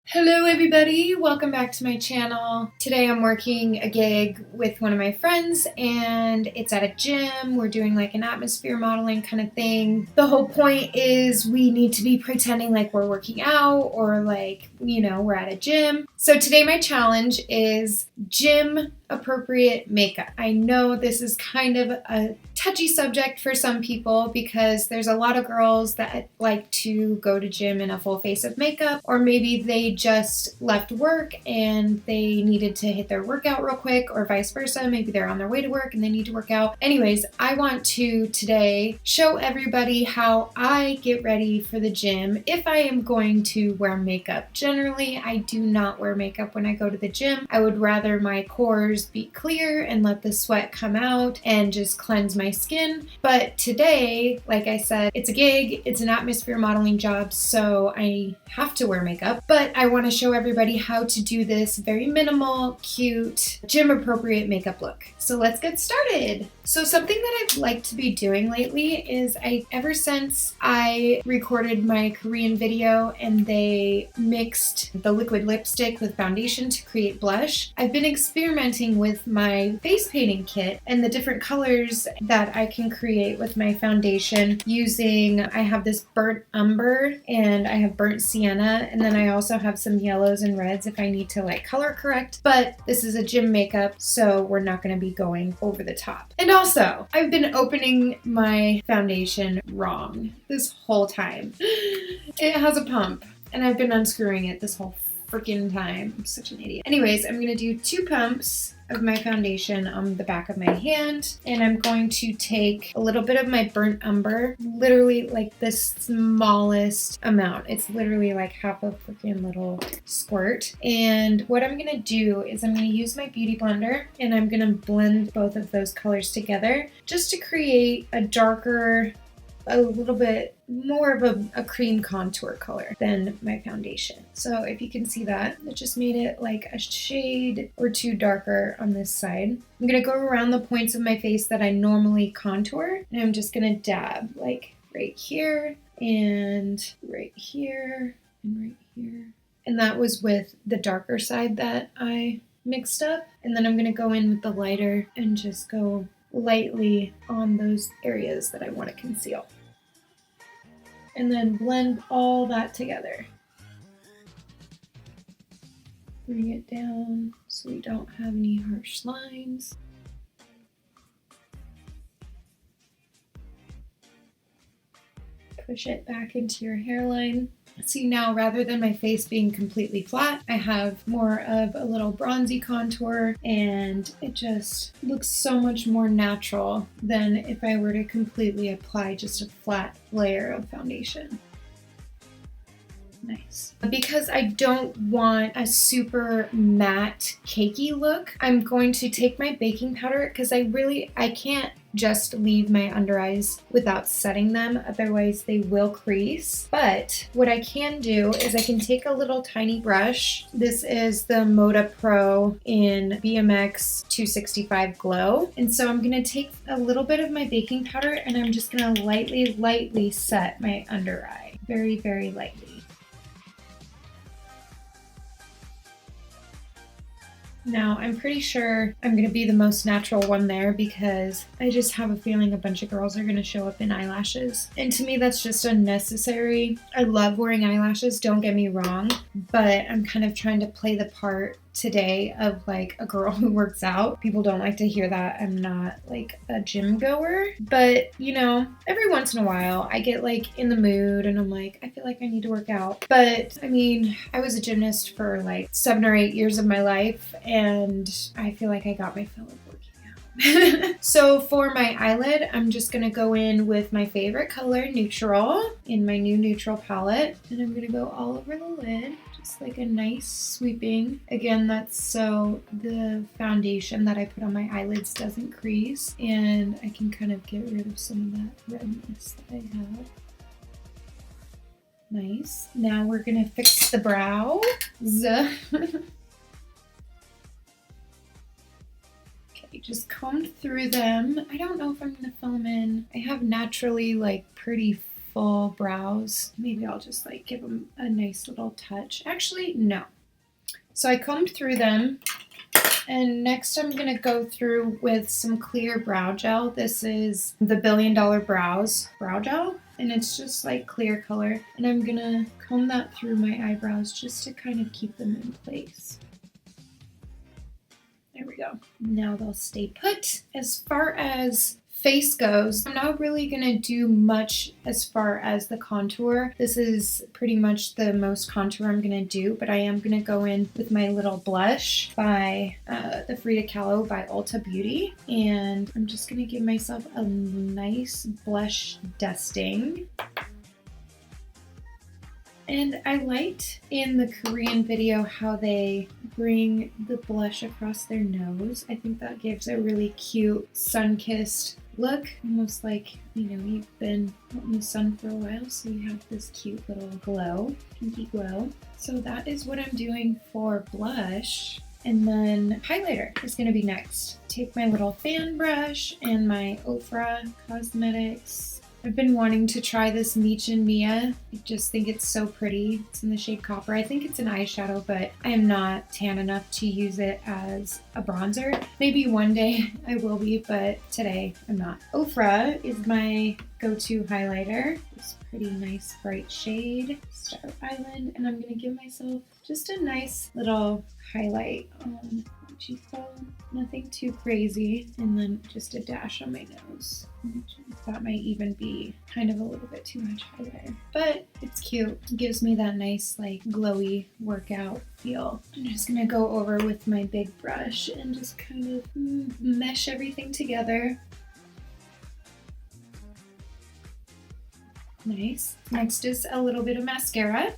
Hello everybody, welcome back to my channel. Today I'm working a gig with one of my friends and it's at a gym. We're doing like an atmosphere modeling kind of thing. The whole point is we need to be pretending like we're working out or like, we're at a gym. So today my challenge is gym appropriate makeup. I know this is kind of a touchy subject for some people because there's a lot of girls that like to go to gym in a full face of makeup, or maybe they just left work and they needed to hit their workout real quick, or vice versa. Maybe they're on their way to work and they need to work out. Anyways, I want to today show everybody how I get ready for the gym if I am going to wear makeup. Generally, I do not wear makeup when I go to the gym. I would rather my pores be clear and let the sweat come out and just cleanse my skin. But today, like I said, it's a gig, it's an atmosphere modeling job, so I have to wear makeup. But I want to show everybody how to do this very minimal, cute, gym appropriate makeup look. So let's get started. So something that I've liked to be doing lately is ever since I recorded my Korean video and they mixed the liquid lipstick with foundation to create blush, I've been experimenting with my face painting kit and the different colors that I can create with my foundation using, I have this burnt umber and I have burnt sienna, and then I also have some yellows and reds if I need to like color correct. But this is a gym makeup, so we're not going to be going over the top. And also, I've been opening my foundation wrong this whole time. It has a pump and I've been unscrewing it this whole freaking time. I'm such an idiot. Anyways, I'm going to do 2 pumps of my foundation on the back of my hand, and I'm going to take a little bit of my burnt umber, literally like the smallest amount. It's literally like half a freaking little squirt. And what I'm gonna do is I'm gonna use my beauty blender and I'm gonna blend both of those colors together just to create a darker, a little bit more of a cream contour color than my foundation. So if you can see that, it just made it like a shade or 2 darker on this side. I'm gonna go around the points of my face that I normally contour, and I'm just gonna dab like right here and right here and right here. And that was with the darker side that I mixed up. And then I'm gonna go in with the lighter and just go lightly on those areas that I want to conceal. And then blend all that together. Bring it down so we don't have any harsh lines. Push it back into your hairline. See, now rather than my face being completely flat, I have more of a little bronzy contour, and it just looks so much more natural than if I were to completely apply just a flat layer of foundation. Nice. Because I don't want a super matte cakey look, I'm going to take my baking powder because I can't just leave my under eyes without setting them, otherwise they will crease. But what I can do is I can take a little tiny brush. This is the Moda Pro in BMX 265 Glow. And so I'm gonna take a little bit of my baking powder and I'm just gonna lightly set my under eye. Very, very lightly. Now, I'm pretty sure I'm going to be the most natural one there because I just have a feeling a bunch of girls are going to show up in eyelashes. And to me, that's just unnecessary. I love wearing eyelashes, don't get me wrong, but I'm kind of trying to play the part today of like a girl who works out. People don't like to hear that I'm not like a gym goer, but every once in a while I get like in the mood and I'm like, I feel like I need to work out. But I mean, I was a gymnast for like 7 or 8 years of my life and I feel like I got my fill of working out. So for my eyelid, I'm just gonna go in with my favorite color, neutral, in my new neutral palette, and I'm gonna go all over the lid. Just like a nice sweeping. Again, that's so the foundation that I put on my eyelids doesn't crease and I can kind of get rid of some of that redness that I have. Nice. Now we're gonna fix the brows. Okay, just comb through them. I don't know if I'm gonna film in. I have naturally like pretty full brows. Maybe I'll just like give them a nice little touch. Actually, no. So I combed through them, and next I'm going to go through with some clear brow gel. This is the $1 Billion Brows brow gel, and it's just like clear color. And I'm going to comb that through my eyebrows just to kind of keep them in place. There we go. Now they'll stay put. As far as face goes, I'm not really going to do much as far as the contour. This is pretty much the most contour I'm going to do, but I am going to go in with my little blush by the Frida Kahlo by Ulta Beauty, and I'm just going to give myself a nice blush dusting. And I liked in the Korean video how they bring the blush across their nose. I think that gives a really cute sun-kissed look, almost like, you know, you've been out in the sun for a while, so you have this cute little glow, pinky glow. So that is what I'm doing for blush. And then highlighter is going to be next. Take my little fan brush and my Ofra Cosmetics. I've been wanting to try this Meech and Mia. I just think it's so pretty. It's in the shade Copper. I think it's an eyeshadow, but I am not tan enough to use it as a bronzer. Maybe one day I will be, but today I'm not. Ofra is my go-to highlighter. This pretty nice bright shade, Star Island, and I'm gonna give myself just a nice little highlight on my cheekbone. Nothing too crazy, and then just a dash on my nose. That might even be kind of a little bit too much highlighter, but it's cute. It gives me that nice like glowy workout feel. I'm just gonna go over with my big brush and just kind of mesh everything together. Nice. Next is a little bit of mascara.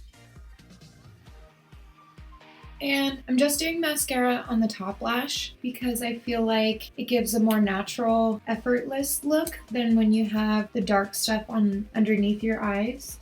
And I'm just doing mascara on the top lash because I feel like it gives a more natural, effortless look than when you have the dark stuff on underneath your eyes.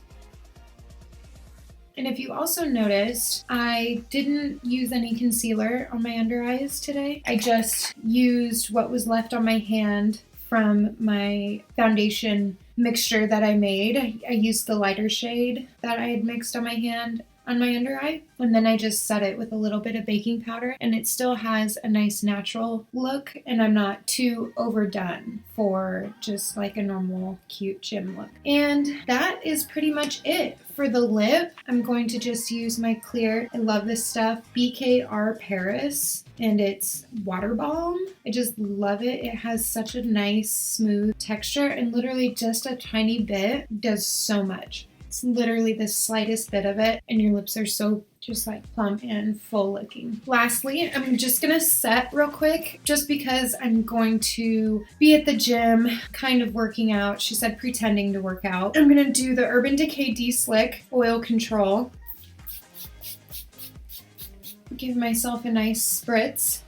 And if you also noticed, I didn't use any concealer on my under eyes today. I just used what was left on my hand from my foundation mixture that I made. I used the lighter shade that I had mixed on my hand on my under eye, and then I just set it with a little bit of baking powder, and it still has a nice natural look, and I'm not too overdone for just like a normal cute gym look. And that is pretty much it. For the lip, I'm going to just use my clear, I love this stuff, BKR Paris, and it's Water Balm. I just love it. It has such a nice smooth texture, and literally just a tiny bit does so much. It's literally the slightest bit of it, and your lips are so just like plump and full looking. Lastly, I'm just gonna set real quick just because I'm going to be at the gym kind of working out. She said pretending to work out. I'm gonna do the Urban Decay De-Slick Oil Control. Give myself a nice spritz.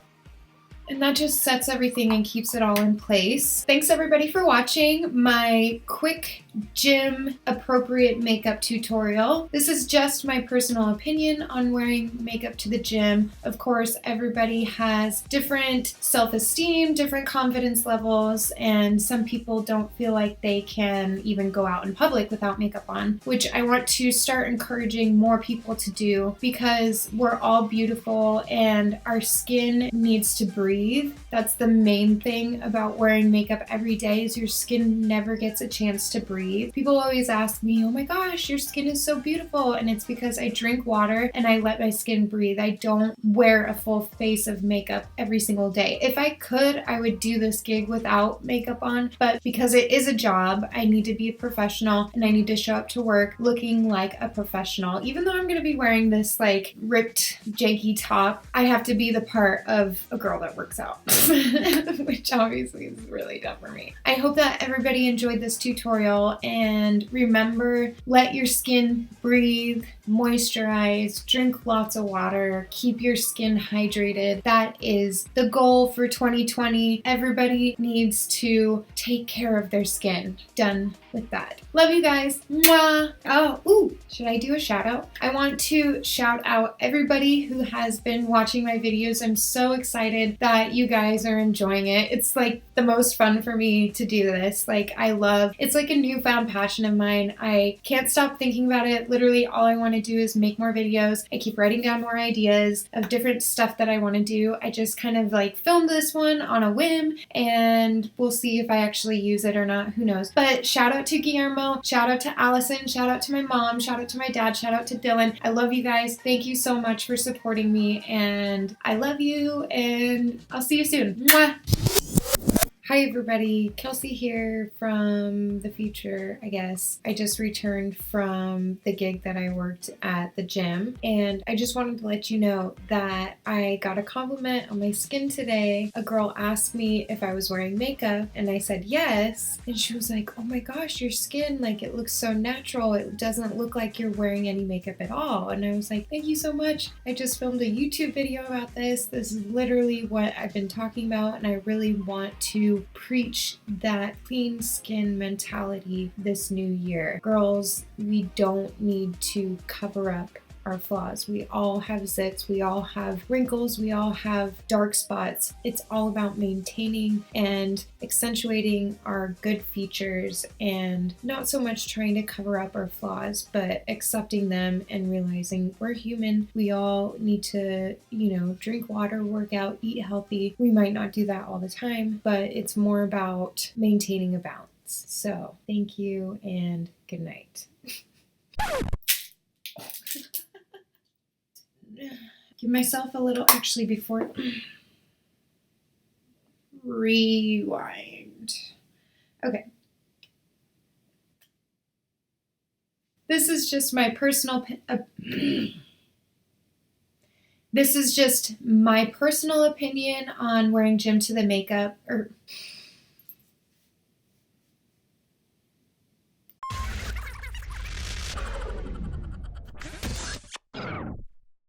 And that just sets everything and keeps it all in place. Thanks everybody for watching my quick gym appropriate makeup tutorial. This is just my personal opinion on wearing makeup to the gym. Of course, everybody has different self-esteem, different confidence levels, and some people don't feel like they can even go out in public without makeup on, which I want to start encouraging more people to do because we're all beautiful and our skin needs to breathe. That's the main thing about wearing makeup every day is your skin never gets a chance to breathe. People always ask me, oh my gosh, your skin is so beautiful. And it's because I drink water and I let my skin breathe. I don't wear a full face of makeup every single day. If I could, I would do this gig without makeup on, but because it is a job, I need to be a professional and I need to show up to work looking like a professional. Even though I'm gonna be wearing this like ripped, janky top, I have to be the part of a girl that works out, which obviously is really dumb for me. I hope that everybody enjoyed this tutorial, and remember, let your skin breathe, moisturize, drink lots of water, keep your skin hydrated. That is the goal for 2020. Everybody needs to take care of their skin. Done. with that. Love you guys. Mwah. Oh, ooh, should I do a shout out? I want to shout out everybody who has been watching my videos. I'm so excited that you guys are enjoying it. It's like the most fun for me to do this. Like, it's like a newfound passion of mine. I can't stop thinking about it. Literally all I want to do is make more videos. I keep writing down more ideas of different stuff that I want to do. I just kind of like filmed this one on a whim, and we'll see if I actually use it or not. Who knows? But shout out to Guillermo, shout out to Allison, shout out to my mom, shout out to my dad, shout out to Dylan. I love you guys. Thank you so much for supporting me, and I love you, and I'll see you soon. Mwah! Hi everybody, Kelsey here from the future, I guess. I just returned from the gig that I worked at the gym, and I just wanted to let you know that I got a compliment on my skin today. A girl asked me if I was wearing makeup, and I said yes, and she was like, oh my gosh, your skin, like, it looks so natural. It doesn't look like you're wearing any makeup at all. And I was like, thank you so much. I just filmed a YouTube video about this. This is literally what I've been talking about, and I really want to preach that clean skin mentality this new year. Girls, we don't need to cover up our flaws. We all have zits, we all have wrinkles, we all have dark spots. It's all about maintaining and accentuating our good features, and not so much trying to cover up our flaws, but accepting them and realizing we're human. We all need to, drink water, work out, eat healthy. We might not do that all the time, but it's more about maintaining a balance. So thank you and good night. Give myself a little, actually, before, rewind. Okay. This is just my personal, this is just my personal opinion on wearing gym to the makeup,